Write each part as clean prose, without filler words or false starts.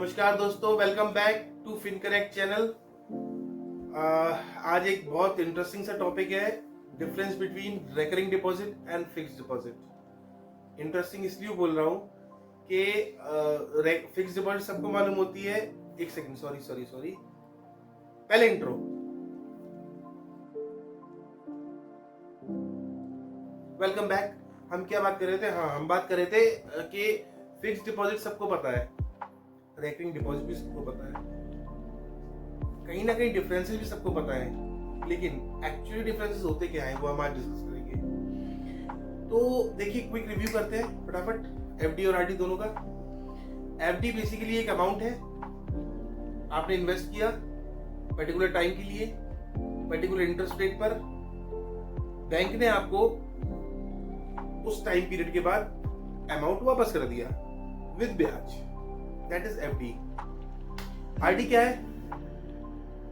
नमस्कार दोस्तों, welcome back to फिनकरेक्ट channel. आज एक बहुत इंटरेस्टिंग सा टॉपिक है, difference between recurring deposit and fixed deposit. Interesting इसलिए बोल रहा हूँ कि फिक्स्ड डिपॉजिट सबको मालूम होती है। एक सेकंड, सॉरी, पहले इंट्रो। Welcome back. हम क्या बात कर रहे थे? हम बात कर रहे थे कि फिक्स्ड डिपॉजिट सबको पता है, रेकरिंग डिपॉजिट भी सबको पता है, कहीं ना कहीं डिफरेंसेस भी सबको पता है, लेकिन एक्चुअली डिफरेंसेस होते क्या हैं वो हम आज डिस्कस करेंगे। तो देखिए, क्विक रिव्यू करते हैं फटाफट एफडी और आरडी दोनों का। एफडी बेसिकली एक अमाउंट है, आपने इन्वेस्ट किया पर्टिकुलर टाइम के लिए, पर्टिकुलर इंटरेस्ट रेट पर, बैंक ने आपको उस टाइम पीरियड के बाद अमाउंट वापस कर दिया विद ब्याज, दैट इज एफडी। आरडी क्या है?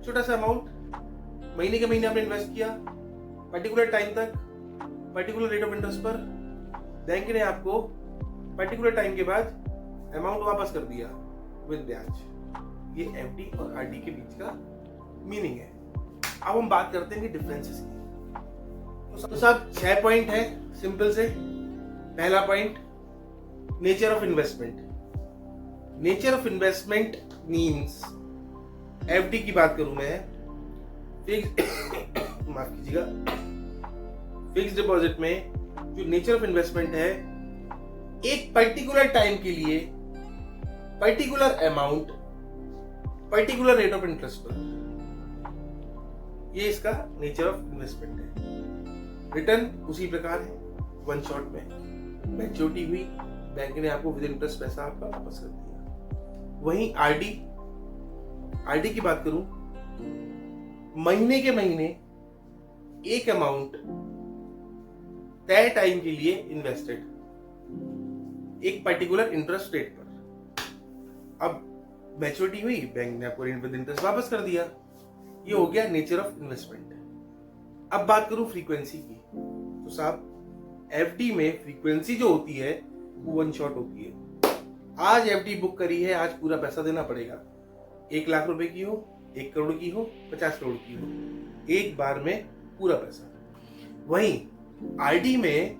छोटा सा अमाउंट, महीने के महीने आपने इन्वेस्ट किया, पर्टिकुलर टाइम तक, पर्टिकुलर रेट ऑफ इंटरेस्ट पर, बैंक ने आपको पर्टिकुलर टाइम के बाद अमाउंट वापस कर दिया विद ब्याज। ये एफडी और आरडी के बीच का मीनिंग है। अब हम बात करते हैं कि डिफरेंसेस की। तो साहब 6 पॉइंट है सिंपल से। पहला point, nature of investment. Nature of investment means, FD की बात करूं मैं, माफ कीजिएगा, फिक्स्ड डिपॉजिट में जो नेचर ऑफ इन्वेस्टमेंट है, एक पर्टिकुलर टाइम के लिए particular amount, particular rate of interest पर, ये इसका नेचर ऑफ इन्वेस्टमेंट है। रिटर्न उसी प्रकार है, वन शॉट में मैच्योरिटी हुई, बैंक ने आपको विद इंटरेस्ट पैसा आपका वापस कर दिया। वहीं आरडी की बात करूं, महीने के महीने एक अमाउंट तय टाइम के लिए इन्वेस्टेड, एक पर्टिकुलर इंटरेस्ट रेट पर। अब मैच्योरिटी हुई, बैंक ने आपको विद इंटरेस्ट वापस कर दिया। ये हो गया नेचर ऑफ इन्वेस्टमेंट। अब बात करूं फ्रीक्वेंसी की, तो साहब एफडी में फ्रीक्वेंसी जो होती है वो वन शॉट होती है। आज एफडी बुक करी है, आज पूरा पैसा देना पड़ेगा। 1 लाख रुपए की हो, 1 करोड़ की हो, 50 करोड़ की हो, एक बार में पूरा पैसा। वहीं आरडी में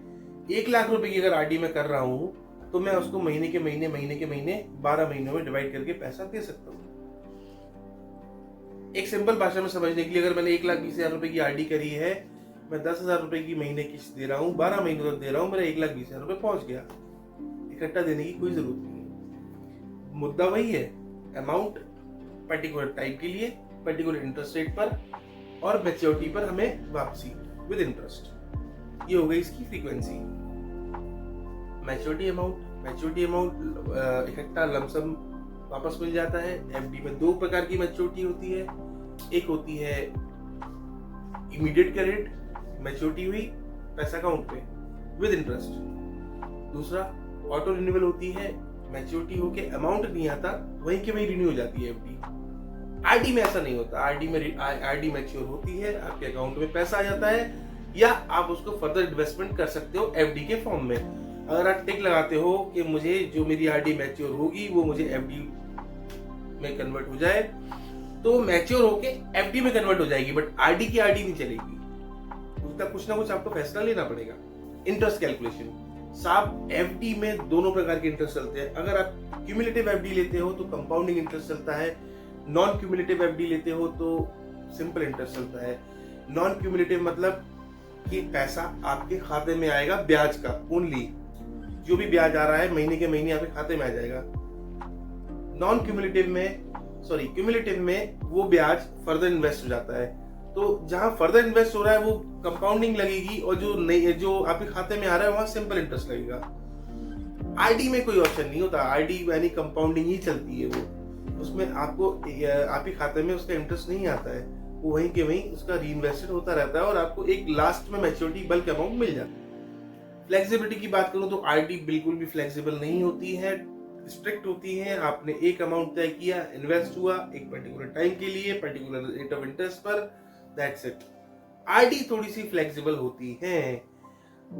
1 लाख रुपए की अगर आरडी में कर रहा हूं तो मैं उसको महीने के महीने 12 महीनों में डिवाइड करके पैसा दे सकता हूं। एक सिंपल भाषा में समझने के लिए, अगर मैंने 1,20,000 रुपए की आरडी करी है, मैं 10,000 रुपए की महीने किस्त दे रहा हूँ, 12 महीनों तक दे रहा हूँ, मेरा 1,20,000 रुपए पहुंच गया। इकट्ठा देने की कोई जरूरत नहीं है। मुद्दा वही है, अमाउंट पर्टिकुलर टाइम के लिए, पर्टिकुलर इंटरेस्ट रेट पर, और मैच्योरिटी पर हमें वापसी विद इंटरेस्ट। ये हो गई इसकी फ्रीक्वेंसी। मैच्योरिटी अमाउंट इकट्ठा लमसम वापस मिल जाता है। एफडी में 2 प्रकार की मैच्योरिटी होती है। एक होती है इमीडिएट क्रेडिट, मैच्योरिटी हुई, पैसा अकाउंट पे विद इंटरेस्ट। दूसरा ऑटो रिन्यूअल होती है, मैच्योरिटी होके अमाउंट नहीं आता, वहीं के वहीं रिन्यू हो जाती है एफडी। आरडी में ऐसा नहीं होता। आरडी मैच्योर होती है, आपके अकाउंट में पैसा आ जाता है, या आप उसको फर्दर इन्वेस्टमेंट कर सकते हो एफडी के फॉर्म में। अगर आप टिक लगाते हो कि मुझे जो मेरी आरडी मैच्योर होगी वो मुझे एफडी में कन्वर्ट हो जाए, तो मैच्योर होके एफडी में कन्वर्ट हो जाएगी, बट आरडी की आरडी नहीं चलेगी। उसका कुछ ना कुछ आपको फैसला लेना पड़ेगा। इंटरेस्ट कैलकुलेशन, साहब एफडी में दोनों प्रकार के इंटरेस्ट चलते हैं। अगर आप क्यूमुलेटिव एफडी लेते हो तो कंपाउंडिंग इंटरेस्ट चलता है, नॉन क्यूमुलेटिव एफडी लेते हो तो सिंपल इंटरेस्ट चलता है। नॉन क्यूमुलेटिव मतलब कि पैसा आपके खाते में आएगा ब्याज का ओनली, जो भी ब्याज आ रहा है महीने के महीने आपके खाते में आ जाएगा। क्यूमुलेटिव में वो ब्याज फर्दर इन्वेस्ट हो जाता है, तो जहां फर्दर इन्वेस्ट हो रहा है वो कंपाउंडिंग लगेगी, और जो आपके खाते में आ रहा है वहां सिंपल इंटरेस्ट लगेगा। आरडी में कोई ऑप्शन नहीं होता, आरडी यानी कंपाउंडिंग ही चलती है वो, उसमें आपको आपके खाते में उसका इंटरेस्ट नहीं आता है, वो वहीं के वहीं उसका रीइन्वेस्टेड होता रहता है, और आपको एक लास्ट में मैच्योरिटी बल्क अमाउंट मिल जाता है। फ्लेक्सिबिलिटी की बात करूं तो आरडी बिल्कुल भी फ्लेक्सिबल नहीं होती है, स्ट्रिक्ट होती है। आपने एक अमाउंट तय किया, इन्वेस्ट हुआ एक पर्टिकुलर टाइम के लिए, पर्टिकुलर रेट ऑफ इंटरेस्ट पर, दैट्स इट। आरडी थोड़ी सी फ्लेक्सिबल होती है।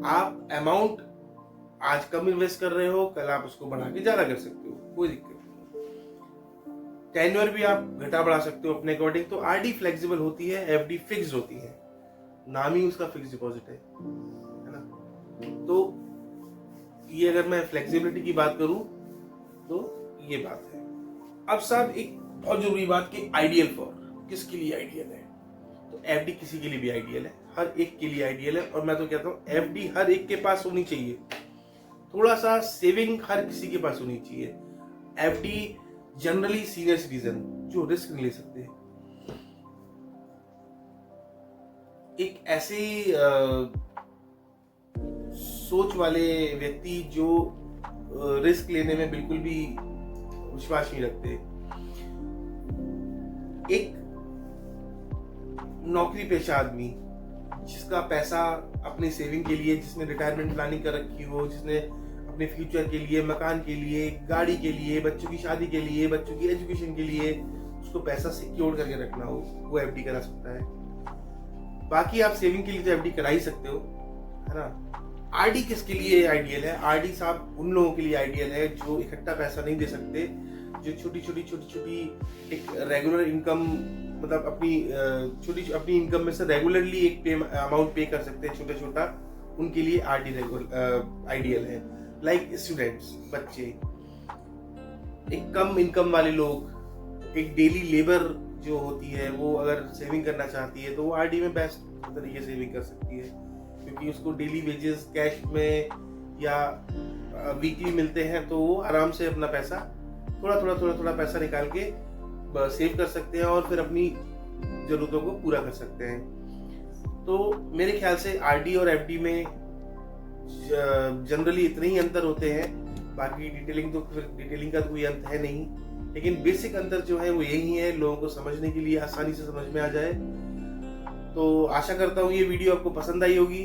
आप अमाउंट आज कम इन्वेस्ट कर रहे हो, कल आप उसको बढ़ा के ज्यादा कर सकते हो, कोई दिक्कत नहीं। टेन्योर भी आप घटा बढ़ा सकते हो अपने अकॉर्डिंग। तो आरडी फ्लेक्सिबल होती है, एफडी फिक्स्ड होती है, नाम ही उसका फिक्स डिपॉजिट है ना। तो ये अगर मैं फ्लेक्सिबिलिटी की बात करूं तो ये बात है। अब साहब एक बहुत जरूरी बात कि आइडियल फॉर किसके लिए आइडियल है, तो एफडी किसी के लिए भी आइडियल है, हर एक के लिए आइडियल है। और मैं तो कहता हूँ एफडी हर एक के पास होनी चाहिए, थोड़ा सा सेविंग हर किसी के पास होनी चाहिए। एफडी जनरली सीनियर सिटीजन जो रिस्क नहीं ले सकते, एक ऐसे सोच वाले व्यक्ति जो रिस्क लेने में बिल्कुल भी विश्वास नहीं रखते, एक नौकरी पेशा आदमी जिसका पैसा अपनी सेविंग के लिए, जिसने रिटायरमेंट प्लानिंग कर रखी हो, जिसने अपने फ्यूचर के लिए, मकान के लिए, गाड़ी के लिए, बच्चों की शादी के लिए, बच्चों की एजुकेशन के लिए उसको पैसा सिक्योर करके रखना हो, वो एफडी करा सकता है। बाकी आप सेविंग के लिए तो एफडी करा ही सकते हो, है ना। आरडी किसके लिए आइडियल है? आरडी साहब उन लोगों के लिए आइडियल है जो इकट्ठा पैसा नहीं दे सकते, जो छोटी छोटी एक रेगुलर इनकम, मतलब अपनी इनकम में से रेगुलरली एक अमाउंट पे कर सकते हैं छोटा छोटा, उनके लिए आरडी आइडियल है। लाइक स्टूडेंट्स, बच्चे, एक कम इनकम वाले लोग, एक डेली लेबर जो होती है वो अगर सेविंग करना चाहती है तो वो आरडी में बेस्ट तरीके से सेविंग कर सकती है, क्योंकि उसको डेली वेजेस कैश में या वीकली मिलते हैं, तो वो आराम से अपना पैसा थोड़ा पैसा निकाल के सेव कर सकते हैं और फिर अपनी जरूरतों को पूरा कर सकते हैं। तो मेरे ख्याल से आरडी और एफडी में जनरली इतने ही अंतर होते हैं, बाकी डिटेलिंग का तो कोई अंत है नहीं, लेकिन बेसिक अंतर जो है वो यही है, लोगों को समझने के लिए आसानी से समझ में आ जाए। तो आशा करता हूँ ये वीडियो आपको पसंद आई होगी।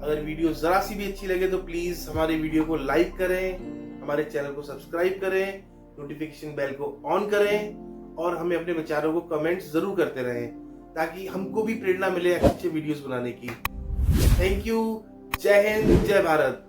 अगर वीडियो जरा सी भी अच्छी लगे तो प्लीज हमारे वीडियो को लाइक करें, हमारे चैनल को सब्सक्राइब करें, नोटिफिकेशन बेल को ऑन करें और हमें अपने विचारों को कमेंट्स जरूर करते रहें, ताकि हमको भी प्रेरणा मिले अच्छे वीडियोस बनाने की। Thank you. जय हिंद, जय भारत।